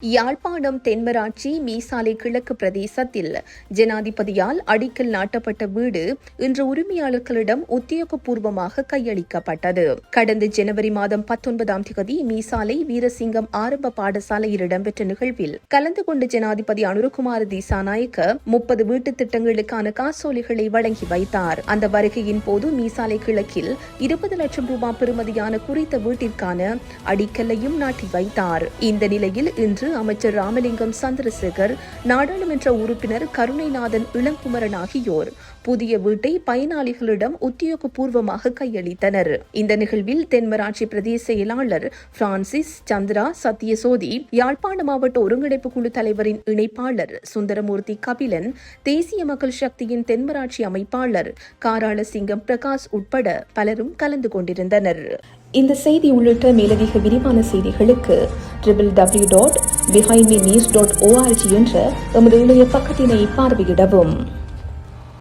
யாழ்ப்பாணம் தென்மராட்சி மீசாலை கிழக்கு பிரதேசத்தில் ஜனாதிபதியால் அடிக்கல் நாட்டப்பட்ட வீடு இன்று உரிமையாளர்களிடம் உத்தியோகபூர்வமாக கையளிக்கப்பட்டது. கடந்த ஜனவரி மாதம் 19ஆம் தேதி மீசாலை வீரசிங்கம் ஆரம்ப பாடசாலையில் இடம்பெற்ற நிகழ்வில் கலந்து கொண்ட ஜனாதிபதி அனுரகுமார திசாநாயக்க 30 வீட்டு திட்டங்களுக்கான காசோலைகளை வழங்கி வைத்தார். அந்த வருகையின் போது மீசாலை கிழக்கில் 20 லட்சம் ரூபாய் பெறுமதியான குறித்த வீட்டிற்கான அடிக்கல்லையும் நாட்டி வைத்தார். இந்த நிலையில் இன்று அமைச்சர் ராமலிங்கம் சந்திரசேகர், நாடாளுமன்ற உறுப்பினர் கருணைநாதன் இளங்குமரன் ஆகியோர் புதிய வீட்டை பயனாளிகளிடம் உத்தியோகபூர்வமாக கையளித்தனர். இந்த நிகழ்வில் தென்மராட்சி பிரதேச செயலாளர் பிரான்சிஸ் சந்திரா சத்யசோதி, யாழ்ப்பாண மாவட்ட ஒருங்கிணைப்பு குழு தலைவரின் இணைப்பாளர் சுந்தரமூர்த்தி கபிலன், தேசிய மக்கள் சக்தியின் தென்மராட்சி அமைப்பாளர் காராளசிங்கம் பிரகாஷ் உட்பட பலரும் கலந்து கொண்டிருந்தனர். இந்த செய்தி உள்ளிட்ட மேலதிக விரிவான செய்திகளுக்கு www.behindmenews.org என்ற எமது இணைய பக்கத்தினை பார்வையிடவும்.